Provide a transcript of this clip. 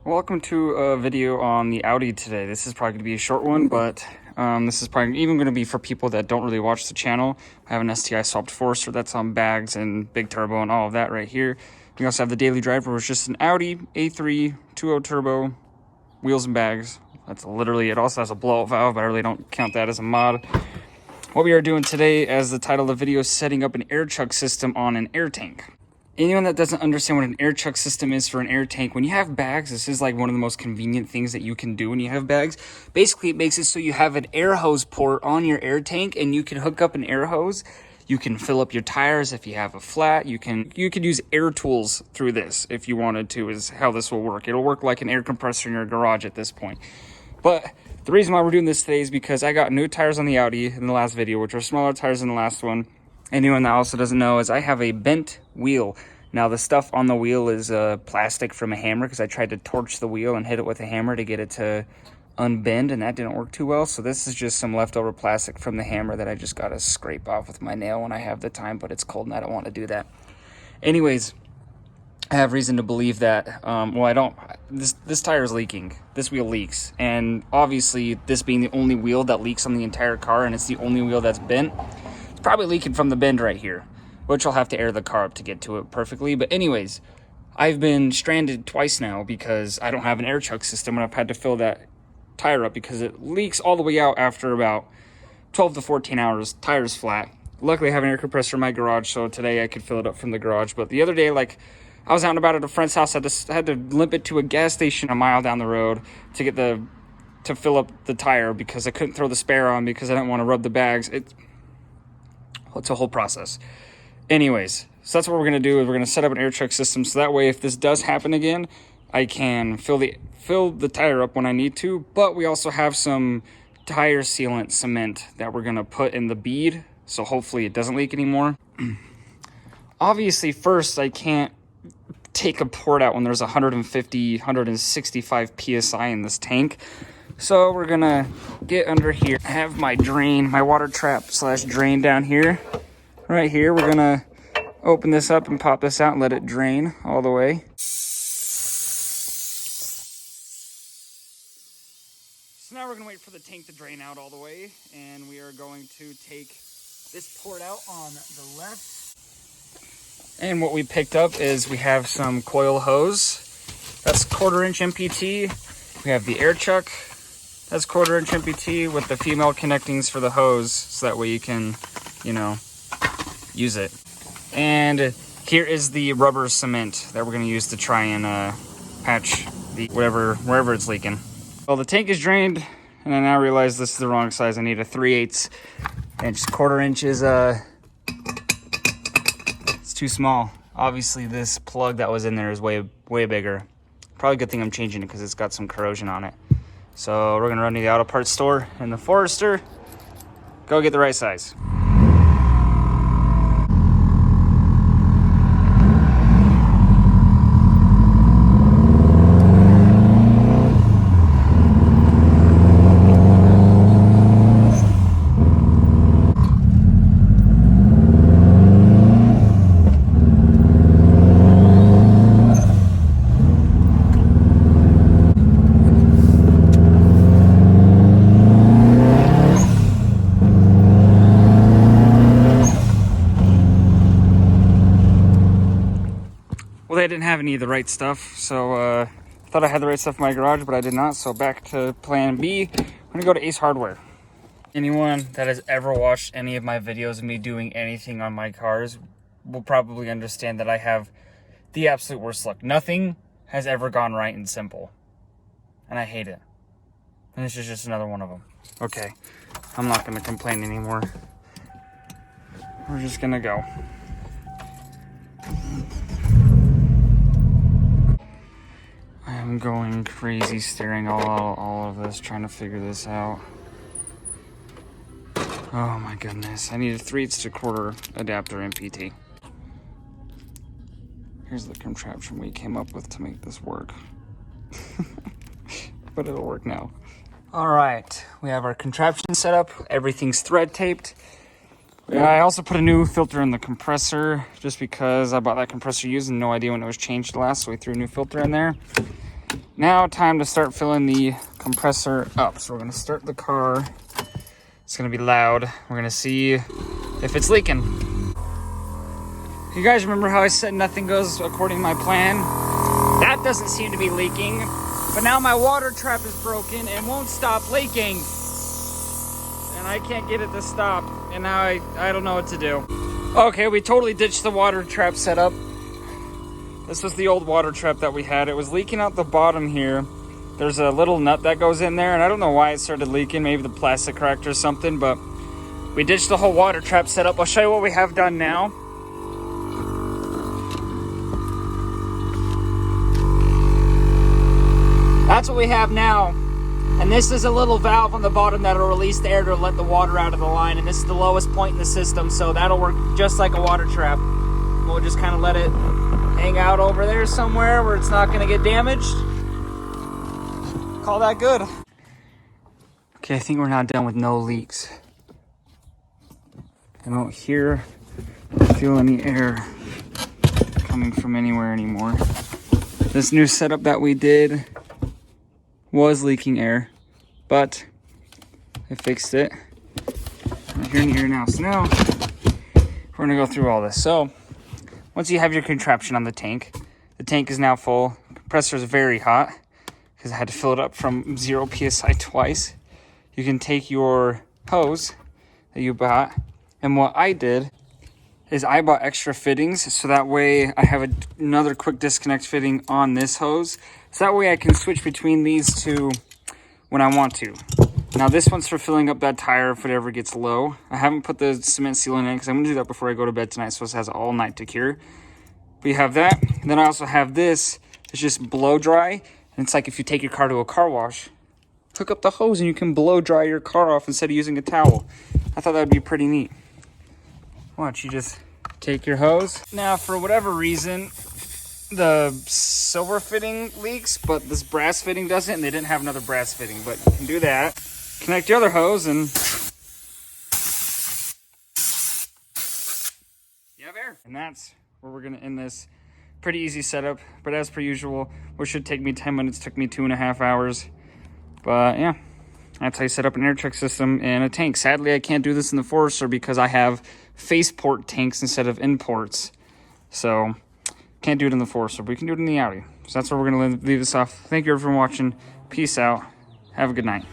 Welcome to a video on the Audi today. This is probably going to be a short one, but this is probably even going to be for people that don't really watch the channel. I have an STI swapped Forester that's on bags and big turbo and all of that right here. We also have the daily driver, which is just an Audi A3 2.0 turbo, wheels and bags. That's literally, it also has a blowout valve, but I really don't count that as a mod. What we are doing today, as the title of the video, is setting up an air chuck system on an air tank. Anyone that doesn't understand what an air chuck system is for an air tank, when you have bags, this is like one of the most convenient things that you can do when you have bags. Basically, it makes it so you have an air hose port on your air tank and you can hook up an air hose. You can fill up your tires if you have a flat. You could use air tools through this if you wanted to, is how this will work. It'll work like an air compressor in your garage at this point. But the reason why we're doing this today is because I got new tires on the Audi in the last video, which are smaller tires than the last one. Anyone that also doesn't know is I have a bent wheel. Now the stuff on the wheel is plastic from a hammer, because I tried to torch the wheel and hit it with a hammer to get it to unbend, and that didn't work too well. So this is just some leftover plastic from the hammer that I just got to scrape off with my nail when I have the time, but it's cold and I don't want to do that. Anyways, I have reason to believe that, this tire is leaking. This wheel leaks. And obviously, this being the only wheel that leaks on the entire car, and it's the only wheel that's bent, it's probably leaking from the bend right here, which I'll have to air the car up to get to it perfectly. But anyways, I've been stranded twice now because I don't have an air chuck system, and I've had to fill that tire up because it leaks all the way out after about 12 to 14 hours. Tire's flat. Luckily, I have an air compressor in my garage, so today I could fill it up from the garage. But the other day, I was out and about at a friend's house. I had to limp it to a gas station a mile down the road to get to fill up the tire because I couldn't throw the spare on because I didn't want to rub the bags. It's a whole process. Anyways, so that's what we're going to do, is we're going to set up an air chuck system, so that way if this does happen again, I can fill the tire up when I need to. But we also have some tire sealant cement that we're going to put in the bead, so hopefully it doesn't leak anymore. Obviously, first, I can't take a port out when there's 150, 165 PSI in this tank. So we're going to get under here. I have my drain, my water trap / drain down here. Right here, we're gonna open this up and pop this out and let it drain all the way. So now we're gonna wait for the tank to drain out all the way, and we are going to take this port out on the left. And what we picked up is we have some coil hose. That's 1/4 inch MPT. We have the air chuck. That's 1/4 inch MPT with the female connectings for the hose, so that way you can, use it. And here is the rubber cement that we're going to use to try and patch wherever it's leaking. Well, the tank is drained, and I now realize this is the wrong size. I need a 3/8 inch. 1/4 inch is it's too small. Obviously, this plug that was in there is way bigger. Probably a good thing I'm changing it because it's got some corrosion on it. So we're going to run to the auto parts store in the Forester, go get the right size. Well, they didn't have any of the right stuff, so I thought I had the right stuff in my garage, but I did not. So back to plan B. I'm gonna go to Ace Hardware. Anyone that has ever watched any of my videos of me doing anything on my cars will probably understand that I have the absolute worst luck. Nothing has ever gone right and simple, and I hate it. And this is just another one of them. Okay, I'm not gonna complain anymore. We're just gonna go. I'm going crazy staring all of this, trying to figure this out. Oh my goodness. I need a 3/8 to 1/4 adapter MPT. Here's the contraption we came up with to make this work. But it'll work now. All right, we have our contraption set up. Everything's thread taped. Yeah, I also put a new filter in the compressor just because I bought that compressor used and no idea when it was changed last, so we threw a new filter in there. Now time to start filling the compressor up. So we're gonna start the car. It's gonna be loud. We're gonna see if it's leaking. You guys remember how I said nothing goes according to my plan? That doesn't seem to be leaking, but now my water trap is broken and won't stop leaking. And I can't get it to stop, and now I don't know what to do. Okay, we totally ditched the water trap setup. This was the old water trap that we had. It was leaking out the bottom here. There's a little nut that goes in there, and I don't know why it started leaking. Maybe the plastic cracked or something, but we ditched the whole water trap setup. I'll show you what we have done now. That's what we have now. And this is a little valve on the bottom that'll release the air to let the water out of the line. And this is the lowest point in the system, so that'll work just like a water trap. We'll just kind of let it hang out over there somewhere where it's not going to get damaged. Call that good. Okay, I think we're now done with no leaks. I don't hear or feel any air coming from anywhere anymore. This new setup that we did was leaking air, but I fixed it. I'm hearing the air now. So now we're gonna go through all this. So once you have your contraption on the tank is now full. Compressor is very hot because I had to fill it up from 0 psi twice. You can take your hose that you bought, and what I did is I bought extra fittings, so that way I have another quick disconnect fitting on this hose. So that way I can switch between these two when I want to. Now this one's for filling up that tire if it ever gets low. I haven't put the cement sealant in because I'm gonna do that before I go to bed tonight, so it has all night to cure. We have that. And then I also have this. It's just blow dry. And it's like if you take your car to a car wash, hook up the hose and you can blow dry your car off instead of using a towel. I thought that would be pretty neat. Watch, you just take your hose. Now, for whatever reason, the silver fitting leaks, but this brass fitting doesn't, and they didn't have another brass fitting, but you can do that. Connect the other hose and you have air. And that's where we're gonna end this. Pretty easy setup, but as per usual, what should take me 10 minutes took me 2.5 hours. But yeah, that's how you set up an air check system and a tank. Sadly, I can't do this in the Forester because I have faceport tanks instead of imports. So can't do it in the Forester, but we can do it in the Audi. So that's where we're gonna leave this off. Thank you everyone for watching. Peace out. Have a good night.